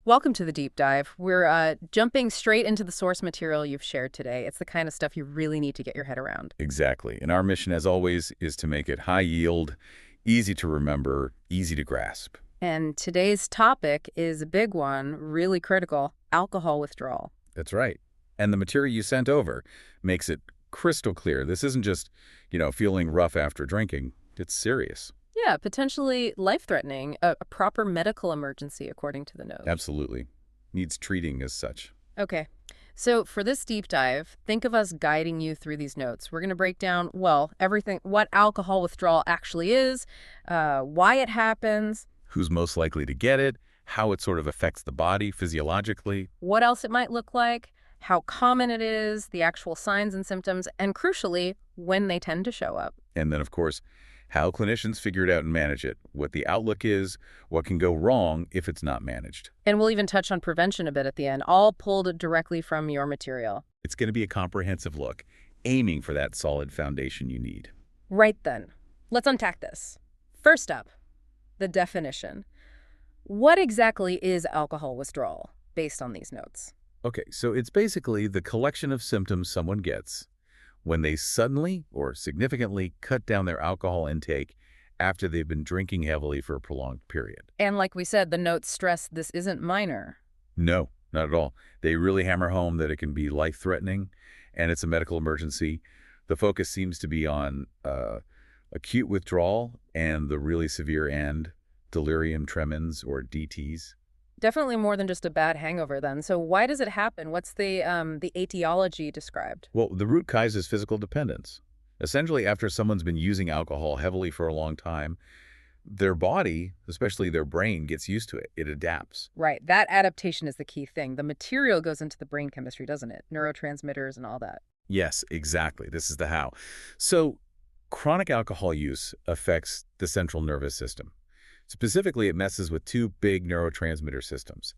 Welcome to the deep dive. We're jumping straight into the source material you've shared today. It's the kind of stuff you really need to get your head around. Exactly. And our mission, as always, is to make it high yield, easy to remember, easy to grasp. And today's topic is a big one, really critical: alcohol withdrawal. That's right. And the material you sent over makes it crystal clear. This isn't just, feeling rough after drinking. It's serious. Yeah, potentially life-threatening, a proper medical emergency, according to the note. Absolutely. Needs treating as such. Okay. So for this deep dive, think of us guiding you through these notes. We're going to break down, well, everything, what alcohol withdrawal actually is, why it happens, Who's most likely to get it, how it sort of affects the body physiologically. what else it might look like, how common it is, the actual signs and symptoms, and crucially, when they tend to show up. And then, of course, how clinicians figure it out and manage it, what the outlook is, what can go wrong if it's not managed. And we'll even touch on prevention a bit at the end, all pulled directly from your material. It's going to be a comprehensive look, aiming for that solid foundation you need. Right then, let's unpack this. First up, the definition. What exactly is alcohol withdrawal, based on these notes? Okay, so it's basically the collection of symptoms someone gets when they suddenly or significantly cut down their alcohol intake after they've been drinking heavily for a prolonged period. And like we said, the notes stress this isn't minor. No, not at all. They really hammer home that it can be life-threatening and it's a medical emergency. The focus seems to be on acute withdrawal and the really severe end, delirium tremens or DTs. Definitely more than just a bad hangover then. So why does it happen? What's the etiology described? Well, the root cause is physical dependence. Essentially, after someone's been using alcohol heavily for a long time, their body, especially their brain, gets used to it. It adapts. Right. That adaptation is the key thing. The material goes into the brain chemistry, doesn't it? Neurotransmitters and all that. Yes, exactly. This is the how. So chronic alcohol use affects the central nervous system. Specifically, it messes with two big neurotransmitter systems.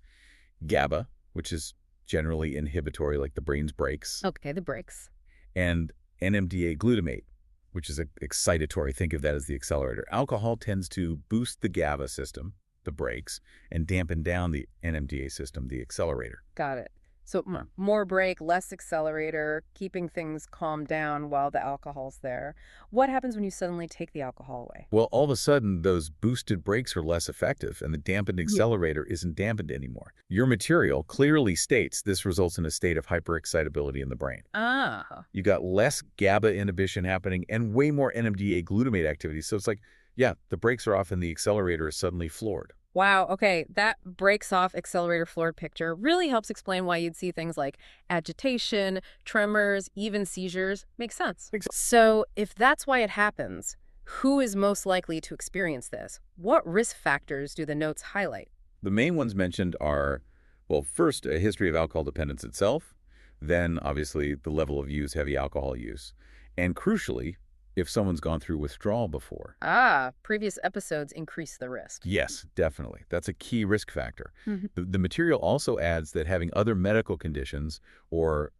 GABA, which is generally inhibitory, like the brain's brakes, Okay, the brakes. and NMDA glutamate, which is excitatory. Think of that as the accelerator. Alcohol tends to boost the GABA system, the brakes, and dampen down the NMDA system, the accelerator. Got it. So more brake, less accelerator, keeping things calmed down while the alcohol's there. What happens when you suddenly take the alcohol away? Well, all of a sudden, those boosted brakes are less effective, and the dampened accelerator isn't dampened anymore. Your material clearly states this results in a state of hyperexcitability in the brain. Ah. You got less GABA inhibition happening and way more NMDA glutamate activity. So it's like, yeah, the brakes are off and the accelerator is suddenly floored. Wow, okay, that breaks off accelerator floored picture really helps explain why you'd see things like agitation, tremors, even seizures. Makes sense. So if that's why it happens, who is most likely to experience this? What risk factors do the notes highlight? The main ones mentioned are, well, first, a history of alcohol dependence itself, then, obviously, the level of use, heavy alcohol use, and crucially, if someone's gone through withdrawal before. Ah, previous episodes increase the risk. Yes, definitely. That's a key risk factor. Mhm. The material also adds that having other medical conditions or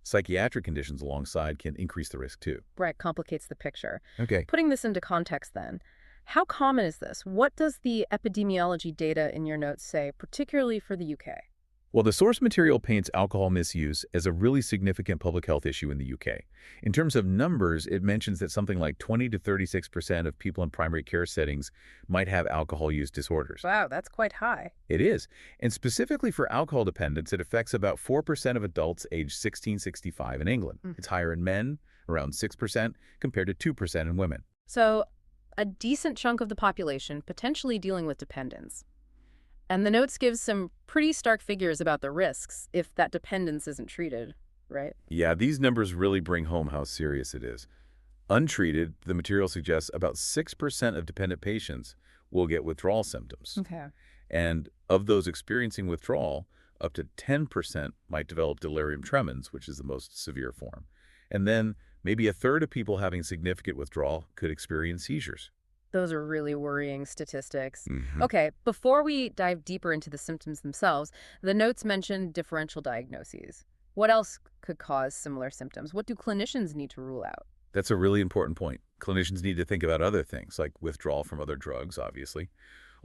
psychiatric conditions alongside can increase the risk too. Right, complicates the picture. Okay. Putting this into context then, how common is this? What does the epidemiology data in your notes say, particularly for the UK? Well, the source material paints alcohol misuse as a really significant public health issue in the UK. In terms of numbers, it mentions that something like 20 to 36% of people in primary care settings might have alcohol use disorders. Wow, that's quite high. It is. And specifically for alcohol dependence, it affects about 4% of adults aged 16-65 in England. It's higher in men, around 6%, compared to 2% in women. So a decent chunk of the population potentially dealing with dependence. And the notes give some pretty stark figures about the risks if that dependence isn't treated, right? Yeah, these numbers really bring home how serious it is. Untreated, the material suggests about 6% of dependent patients will get withdrawal symptoms. Okay. And of those experiencing withdrawal, up to 10% might develop delirium tremens, which is the most severe form. And then maybe a third of people having significant withdrawal could experience seizures. Those are really worrying statistics. Mhm. Okay, before we dive deeper into the symptoms themselves, the notes mention differential diagnoses. What else could cause similar symptoms? What do clinicians need to rule out? That's a really important point. Clinicians need to think about other things, like withdrawal from other drugs, obviously.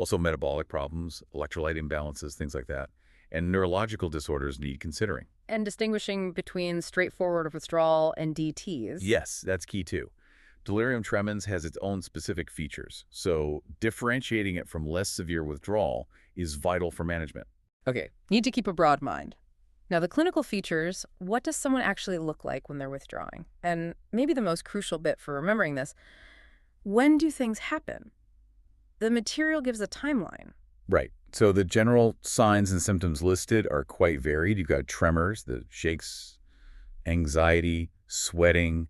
Also metabolic problems, electrolyte imbalances, things like that. And neurological disorders need considering. And distinguishing between straightforward withdrawal and DTs. Yes, that's key too. Delirium tremens has its own specific features, so differentiating it from less severe withdrawal is vital for management. Okay, need to keep a broad mind. Now, the clinical features, what does someone actually look like when they're withdrawing? And maybe the most crucial bit for remembering this, when do things happen? The material gives a timeline. Right. So the general signs and symptoms listed are quite varied. You've got tremors, the shakes, anxiety, sweating,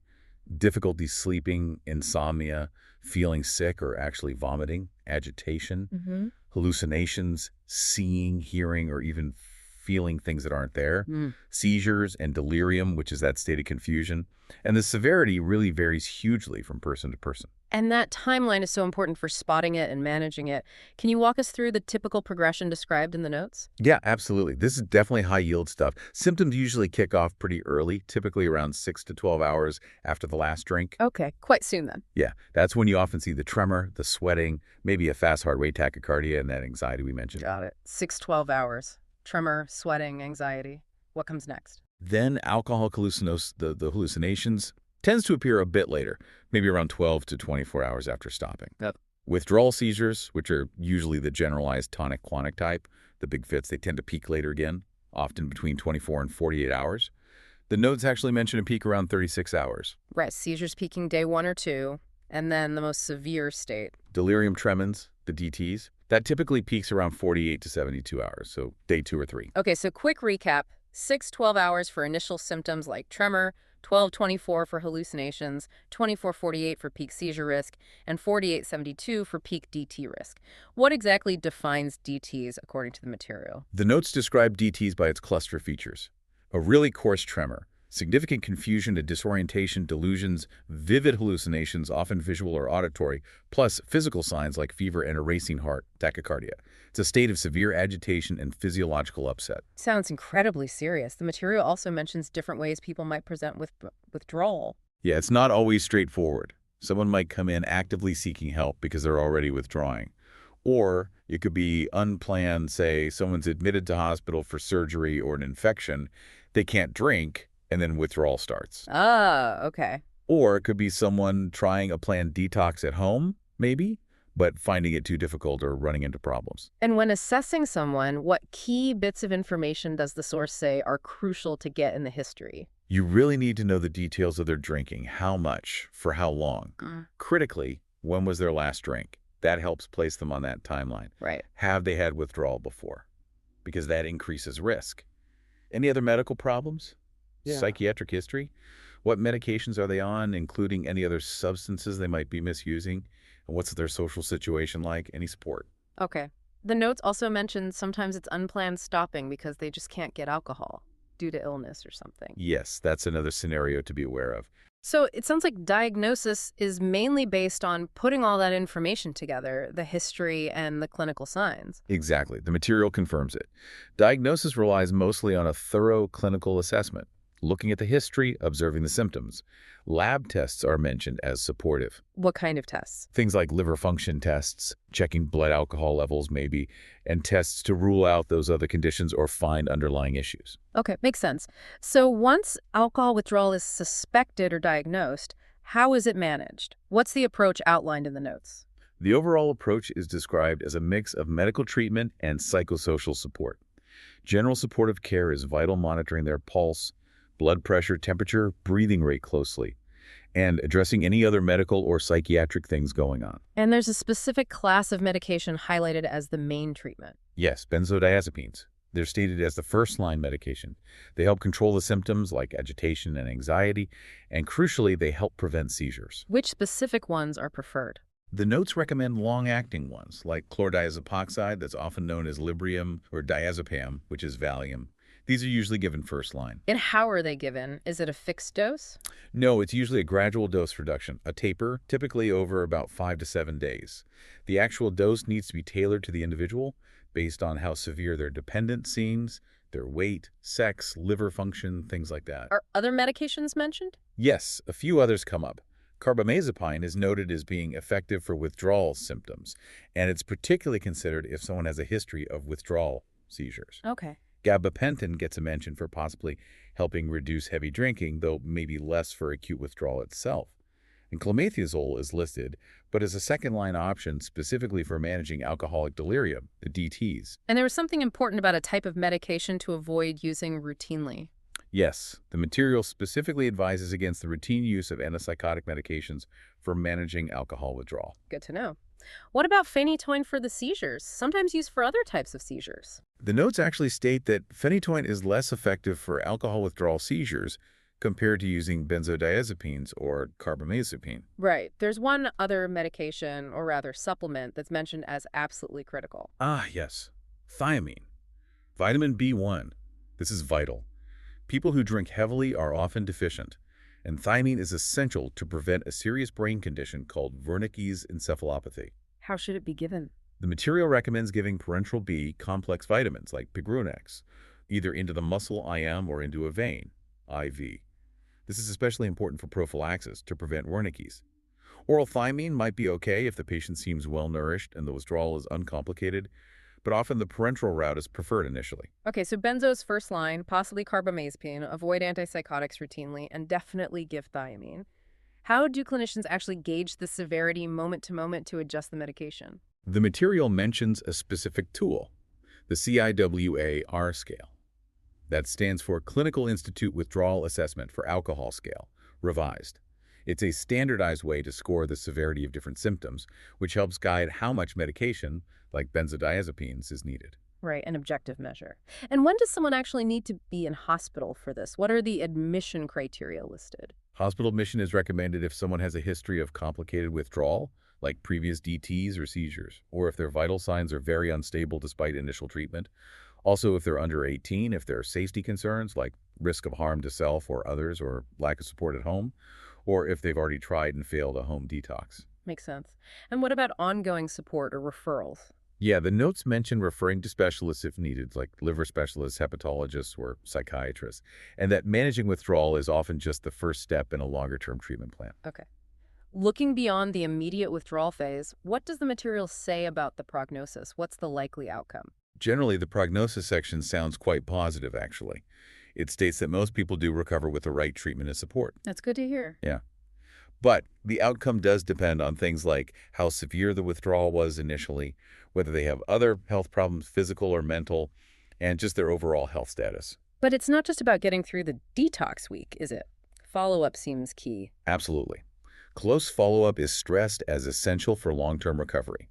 difficulty sleeping, insomnia, feeling sick or actually vomiting, agitation, hallucinations, seeing, hearing, or even feeling things that aren't there, seizures and delirium, which is that state of confusion. And the severity really varies hugely from person to person. And that timeline is so important for spotting it and managing it. Can you walk us through the typical progression described in the notes? Yeah, absolutely. This is definitely high-yield stuff. Symptoms usually kick off pretty early, typically around 6 to 12 hours after the last drink. Okay, quite soon then. Yeah, that's when you often see the tremor, the sweating, maybe a fast heart rate tachycardia, and that anxiety we mentioned. Got it. 6-12 hours. Tremor, sweating, anxiety. What comes next? Then alcohol the hallucinations, tends to appear a bit later, maybe around 12 to 24 hours after stopping. Yep. Withdrawal seizures, which are usually the generalized tonic-clonic type, the big fits, they tend to peak later again, often between 24 and 48 hours. The notes actually mention a peak around 36 hours. Right, seizures peaking day 1 or 2, and then the most severe state. Delirium tremens, the DTs, that typically peaks around 48 to 72 hours, so day 2 or 3. Okay, so quick recap. 6-12 hours for initial symptoms like tremor, 12-24 for hallucinations, 24-48 for peak seizure risk, and 48-72 for peak DT risk. What exactly defines DTs according to the material? The notes describe DTs by its cluster features. A really coarse tremor, significant confusion to disorientation, delusions, vivid hallucinations, often visual or auditory, plus physical signs like fever and a racing heart, tachycardia. It's a state of severe agitation and physiological upset. Sounds incredibly serious. The material also mentions different ways people might present with withdrawal. Yeah, it's not always straightforward. Someone might come in actively seeking help because they're already withdrawing. Or it could be unplanned, say someone's admitted to hospital for surgery or an infection, they can't drink, and then withdrawal starts. Ah, okay. Or it could be someone trying a planned detox at home, maybe, but finding it too difficult or running into problems. And when assessing someone, what key bits of information does the source say are crucial to get in the history? You really need to know the details of their drinking, how much, for how long. Critically, when was their last drink? That helps place them on that timeline. Right. Have they had withdrawal before? Because that increases risk. Any other medical problems? Yeah. Psychiatric history? What medications are they on, including any other substances they might be misusing? And what's their social situation like? Any support? Okay. The notes also mention sometimes it's unplanned stopping because they just can't get alcohol due to illness or something. Yes, that's another scenario to be aware of. So it sounds like diagnosis is mainly based on putting all that information together, the history and the clinical signs. Exactly. The material confirms it. Diagnosis relies mostly on a thorough clinical assessment, looking at the history, observing the symptoms. Lab tests are mentioned as supportive. What kind of tests? Things like liver function tests, checking blood alcohol levels maybe, and tests to rule out those other conditions or find underlying issues. Okay, makes sense. So once alcohol withdrawal is suspected or diagnosed, how is it managed? What's the approach outlined in the notes? The overall approach is described as a mix of medical treatment and psychosocial support. General supportive care is vital, monitoring their pulse, blood pressure, temperature, breathing rate closely, and addressing any other medical or psychiatric things going on. And there's a specific class of medication highlighted as the main treatment. Yes, benzodiazepines. They're stated as the first-line medication. They help control the symptoms like agitation and anxiety, and crucially, they help prevent seizures. Which specific ones are preferred? The notes recommend long-acting ones, like chlordiazepoxide, that's often known as Librium, or diazepam, which is Valium. These are usually given first line. And how are they given? Is it a fixed dose? No, it's usually a gradual dose reduction, a taper, typically over about 5 to 7 days. The actual dose needs to be tailored to the individual based on how severe their dependence seems, their weight, sex, liver function, things like that. Are other medications mentioned? Yes, a few others come up. Carbamazepine is noted as being effective for withdrawal symptoms, and it's particularly considered if someone has a history of withdrawal seizures. Okay. Gabapentin gets a mention for possibly helping reduce heavy drinking, though maybe less for acute withdrawal itself. And clemethazole is listed, but as a second-line option specifically for managing alcoholic delirium, the DTs. And there was something important about a type of medication to avoid using routinely. Yes, the material specifically advises against the routine use of antipsychotic medications for managing alcohol withdrawal. Good to know. What about phenytoin for the seizures, sometimes used for other types of seizures? The notes actually state that phenytoin is less effective for alcohol withdrawal seizures compared to using benzodiazepines or carbamazepine. Right. There's one other medication, or rather supplement, that's mentioned as absolutely critical. Ah, yes. Thiamine. Vitamin B1. This is vital. People who drink heavily are often deficient, and thiamine is essential to prevent a serious brain condition called Wernicke's encephalopathy. How should it be given? The material recommends giving parenteral B complex vitamins like Pigrunex, either into the muscle IM or into a vein, IV. This is especially important for prophylaxis to prevent Wernicke's. Oral thiamine might be okay if the patient seems well-nourished and the withdrawal is uncomplicated, but often the parenteral route is preferred initially. Okay, so benzo's first line, possibly carbamazepine, avoid antipsychotics routinely, and definitely give thiamine. How do clinicians actually gauge the severity moment to moment to adjust the medication? The material mentions a specific tool, the CIWA-R scale. That stands for Clinical Institute Withdrawal Assessment for Alcohol Scale, revised. It's a standardized way to score the severity of different symptoms, which helps guide how much medication, like benzodiazepines, is needed. Right, an objective measure. And when does someone actually need to be in hospital for this? What are the admission criteria listed? Hospital admission is recommended if someone has a history of complicated withdrawal, like previous DTs or seizures, or if their vital signs are very unstable despite initial treatment. Also, if they're under 18, if there are safety concerns like risk of harm to self or others or lack of support at home, or if they've already tried and failed a home detox. Makes sense. And what about ongoing support or referrals? Yeah, the notes mention referring to specialists if needed, like liver specialists, hepatologists, or psychiatrists, and that managing withdrawal is often just the first step in a longer-term treatment plan. Okay. Looking beyond the immediate withdrawal phase, what does the material say about the prognosis? What's the likely outcome? Generally, the prognosis section sounds quite positive, actually. It states that most people do recover with the right treatment and support. That's good to hear. Yeah. But the outcome does depend on things like how severe the withdrawal was initially, whether they have other health problems, physical or mental, and just their overall health status. But it's not just about getting through the detox week, is it? Follow-up seems key. Absolutely. Close follow-up is stressed as essential for long-term recovery.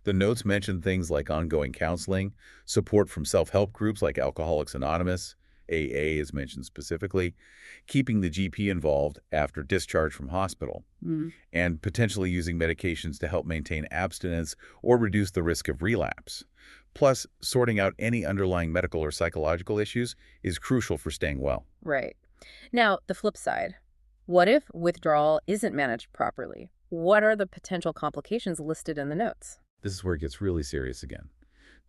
The notes mention things like ongoing counseling, support from self-help groups like Alcoholics Anonymous, AA is mentioned specifically, keeping the GP involved after discharge from hospital, and potentially using medications to help maintain abstinence or reduce the risk of relapse. Plus, sorting out any underlying medical or psychological issues is crucial for staying well. Right. Now, the flip side. What if withdrawal isn't managed properly? What are the potential complications listed in the notes? This is where it gets really serious again.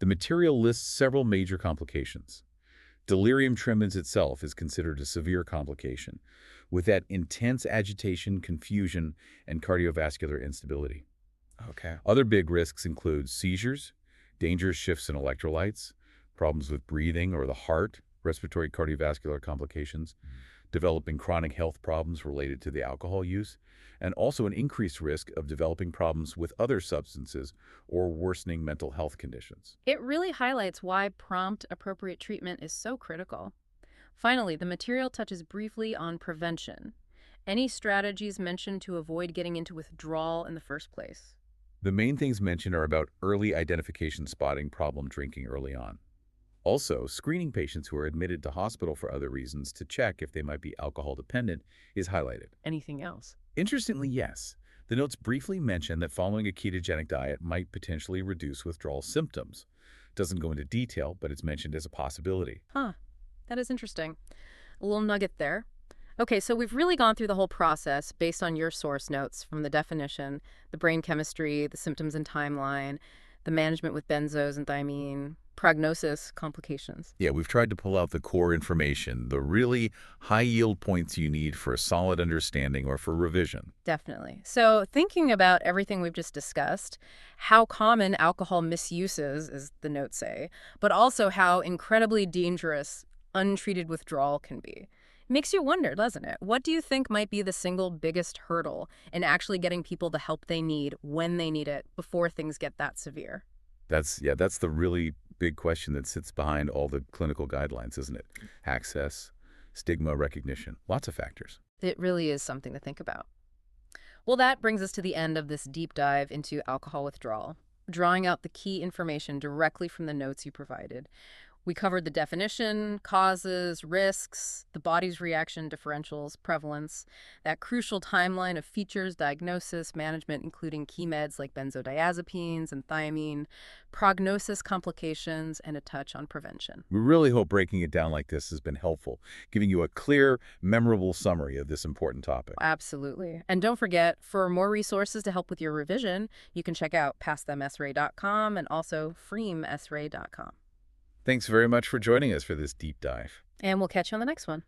The material lists several major complications. Delirium tremens itself is considered a severe complication, with that intense agitation, confusion, and cardiovascular instability. Okay. Other big risks include seizures, dangerous shifts in electrolytes, problems with breathing or the heart, respiratory cardiovascular complications, developing chronic health problems related to the alcohol use, and also an increased risk of developing problems with other substances or worsening mental health conditions. It really highlights why prompt, appropriate treatment is so critical. Finally, the material touches briefly on prevention. Any strategies mentioned to avoid getting into withdrawal in the first place? The main things mentioned are about early identification, spotting problem drinking early on. Also, screening patients who are admitted to hospital for other reasons to check if they might be alcohol dependent is highlighted. Anything else? Interestingly, yes. The notes briefly mention that following a ketogenic diet might potentially reduce withdrawal symptoms. Doesn't go into detail, but it's mentioned as a possibility. Huh. That is interesting. A little nugget there. Okay, so we've really gone through the whole process based on your source notes from the definition, the brain chemistry, the symptoms and timeline, the management with benzos and thiamine, Prognosis, complications. Yeah, we've tried to pull out the core information, the really high-yield points you need for a solid understanding or for revision. Definitely. So thinking about everything we've just discussed, how common alcohol misuse is, as the notes say, but also how incredibly dangerous untreated withdrawal can be. Makes you wonder, doesn't it? What do you think might be the single biggest hurdle in actually getting people the help they need when they need it before things get that severe? That's the really big question that sits behind all the clinical guidelines, isn't it? Access, stigma, recognition, lots of factors. It really is something to think about. Well, that brings us to the end of this deep dive into alcohol withdrawal, drawing out the key information directly from the notes you provided. We covered the definition, causes, risks, the body's reaction differentials, prevalence, that crucial timeline of features, diagnosis, management, including key meds like benzodiazepines and thiamine, prognosis, complications, and a touch on prevention. We really hope breaking it down like this has been helpful, giving you a clear, memorable summary of this important topic. Absolutely. And don't forget, for more resources to help with your revision, you can check out pastthemsra.com and also freemsra.com. Thanks very much for joining us for this deep dive. And we'll catch you on the next one.